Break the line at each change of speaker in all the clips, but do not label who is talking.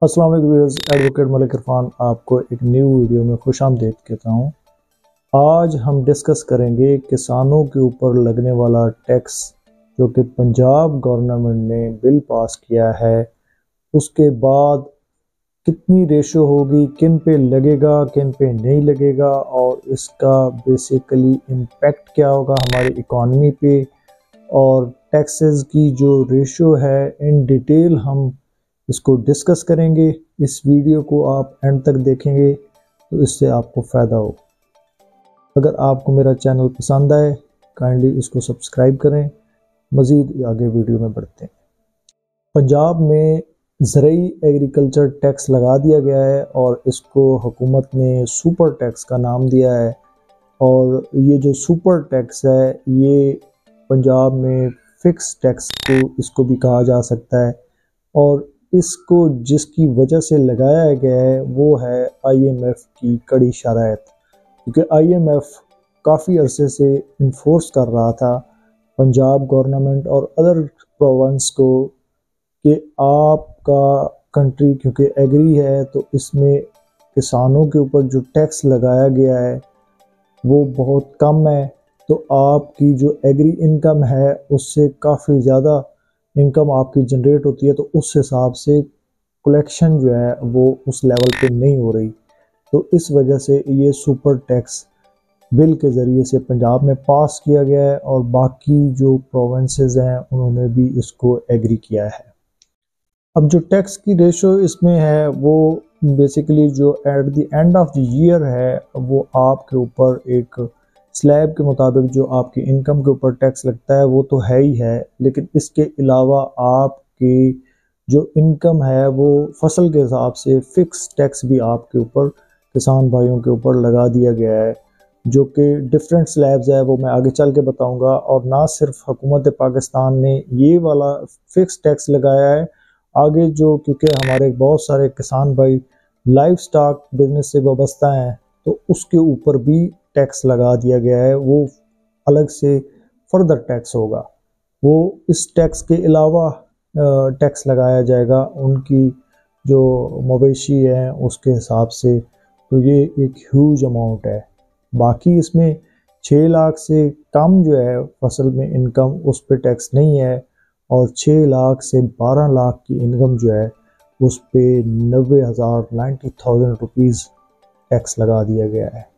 अस्सलाम वालेकुम viewers, advocate Malik Irfan आपको एक न्यू वीडियो में खुश आमदीद कहता हूँ। आज हम डिस्कस करेंगे किसानों के ऊपर लगने वाला टैक्स जो कि पंजाब गवर्नमेंट ने बिल पास किया है, उसके बाद कितनी रेशो होगी, किन पे लगेगा किन पे नहीं लगेगा, और इसका बेसिकली इम्पेक्ट क्या होगा हमारी इकॉनमी पे, और टैक्सेस की जो रेशो है इन डिटेल हम इसको डिस्कस करेंगे। इस वीडियो को आप एंड तक देखेंगे तो इससे आपको फ़ायदा हो। अगर आपको मेरा चैनल पसंद आए काइंडली इसको सब्सक्राइब करें। मज़ीद आगे वीडियो में बढ़ते हैं। पंजाब में ज़रई एग्रीकल्चर टैक्स लगा दिया गया है और इसको हुकूमत ने सुपर टैक्स का नाम दिया है। और ये जो सुपर टैक्स है ये पंजाब में फ़िक्स टैक्स को इसको भी कहा जा सकता है, और इसको जिसकी वजह से लगाया गया है वो है IMF की कड़ी शराइत, क्योंकि IMF काफ़ी अरसे से इन्फोर्स कर रहा था पंजाब गवर्नमेंट और अदर प्रोविंस को कि आपका कंट्री क्योंकि एग्री है तो इसमें किसानों के ऊपर जो टैक्स लगाया गया है वो बहुत कम है, तो आपकी जो एग्री इनकम है उससे काफ़ी ज़्यादा इनकम आपकी जनरेट होती है, तो उस हिसाब से कलेक्शन जो है वो उस लेवल पे नहीं हो रही। तो इस वजह से ये सुपर टैक्स बिल के ज़रिए से पंजाब में पास किया गया है और बाकी जो प्रोविंसेस हैं उन्होंने भी इसको एग्री किया है। अब जो टैक्स की रेशो इसमें है वो बेसिकली जो at the end of the year है वो आपके ऊपर एक स्लैब के मुताबिक जो आपकी इनकम के ऊपर टैक्स लगता है वो तो है ही है, लेकिन इसके अलावा आपकी जो इनकम है वो फसल के हिसाब से फ़िक्स टैक्स भी आपके ऊपर किसान भाइयों के ऊपर लगा दिया गया है, जो कि डिफरेंट स्लैब्स है वो मैं आगे चल के बताऊंगा। और ना सिर्फ हुकूमत पाकिस्तान ने ये वाला फ़िक्स टैक्स लगाया है, आगे जो क्योंकि हमारे बहुत सारे किसान भाई लाइफ स्टॉक बिजनेस से वाबस्ता हैं तो उसके ऊपर भी टैक्स लगा दिया गया है, वो अलग से फर्दर टैक्स होगा। वो इस टैक्स के अलावा टैक्स लगाया जाएगा उनकी जो मवेशी हैं उसके हिसाब से, तो ये एक ह्यूज अमाउंट है। बाकी इसमें 6 लाख से कम जो है फसल में इनकम उस पर टैक्स नहीं है, और 6 लाख से 12 लाख की इनकम जो है उस पर 90,000 रुपीज़ टैक्स लगा दिया गया है।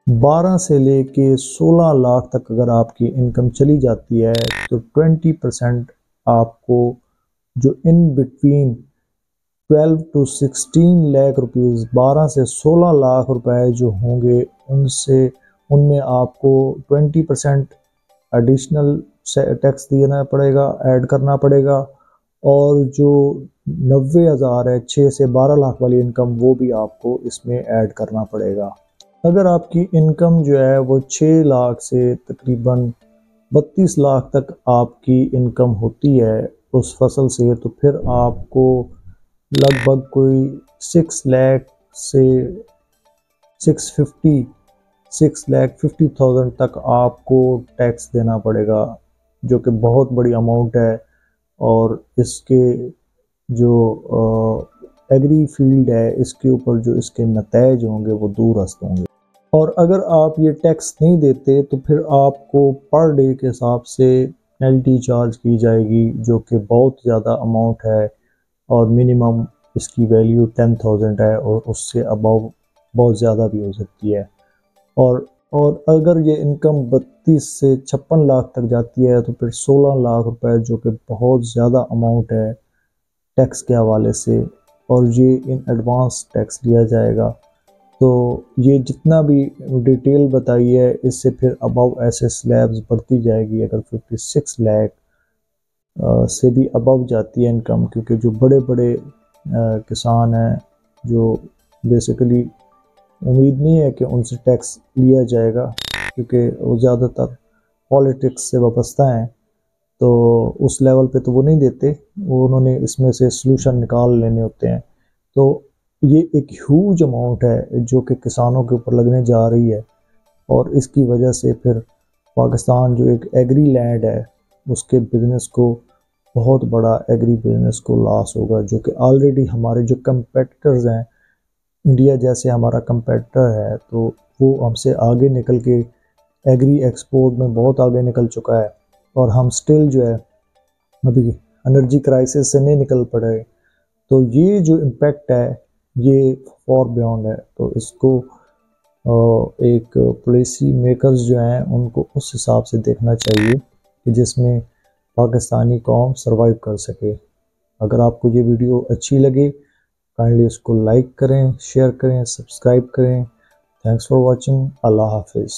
12 से लेके 16 लाख तक अगर आपकी इनकम चली जाती है तो 20% आपको जो in between 12 to 16 lakh rupees 12 से 16 लाख रुपए जो होंगे उनमें आपको 20% एडिशनल टैक्स देना पड़ेगा, ऐड करना पड़ेगा। और जो 90,000 है 6 से 12 लाख वाली इनकम वो भी आपको इसमें ऐड करना पड़ेगा। अगर आपकी इनकम जो है वो 6 लाख से तकरीबन 32 लाख तक आपकी इनकम होती है उस फसल से, तो फिर आपको लगभग कोई 6 लाख से 6,50,000 तक आपको टैक्स देना पड़ेगा, जो कि बहुत बड़ी अमाउंट है। और इसके जो एग्री फील्ड है इसके ऊपर जो इसके नतीजे होंगे वो दूरस्त होंगे। और अगर आप ये टैक्स नहीं देते तो फिर आपको पर डे के हिसाब से पेनल्टी चार्ज की जाएगी, जो कि बहुत ज़्यादा अमाउंट है, और मिनिमम इसकी वैल्यू 10,000 है और उससे अबव बहुत ज़्यादा भी हो सकती है। और अगर ये इनकम 32 से 56 लाख तक जाती है तो फिर 16 लाख रुपए, जो कि बहुत ज़्यादा अमाउंट है टैक्स के हवाले से, और ये इन एडवांस टैक्स लिया जाएगा। तो ये जितना भी डिटेल बताई है इससे फिर अबव ऐसे स्लैब्स बढ़ती जाएगी। अगर 56 लाख से भी अबव जाती है इनकम, क्योंकि जो बड़े बड़े किसान हैं जो बेसिकली उम्मीद नहीं है कि उनसे टैक्स लिया जाएगा क्योंकि वो ज़्यादातर पॉलिटिक्स से वाबस्ता हैं, तो उस लेवल पे तो वो नहीं देते, वो उन्होंने इसमें से सलूशन निकाल लेने होते हैं। तो ये एक ह्यूज अमाउंट है जो कि किसानों के ऊपर लगने जा रही है, और इसकी वजह से फिर पाकिस्तान जो एक एग्री लैंड है उसके बिज़नेस को بہت بڑا ایگری بزنس کو لاس ہوگا، جو کہ آلریڈی ہمارے جو کمپیٹیٹرز ہیں، انڈیا جیسے ہمارا کمپیٹیٹر ہے تو وہ ہم سے آگے نکل کے ایگری ایکسپورٹ میں بہت آگے نکل چکا ہے، اور ہم سٹل جو ہے ابھی انرجی کرائسس سے نہیں نکل پڑے۔ تو یہ جو امپیکٹ ہے یہ فار بیونڈ ہے، تو اس کو ایک پالیسی میکرز جو ہیں ان کو اس حساب سے دیکھنا چاہیے کہ جس میں پاکستانی قوم سروائیو کر سکے۔ اگر آپ کو یہ ویڈیو اچھی لگے کائنڈلی اس کو لائک کریں، شیئر کریں، سبسکرائب کریں۔ Thanks for watching. اللہ حافظ۔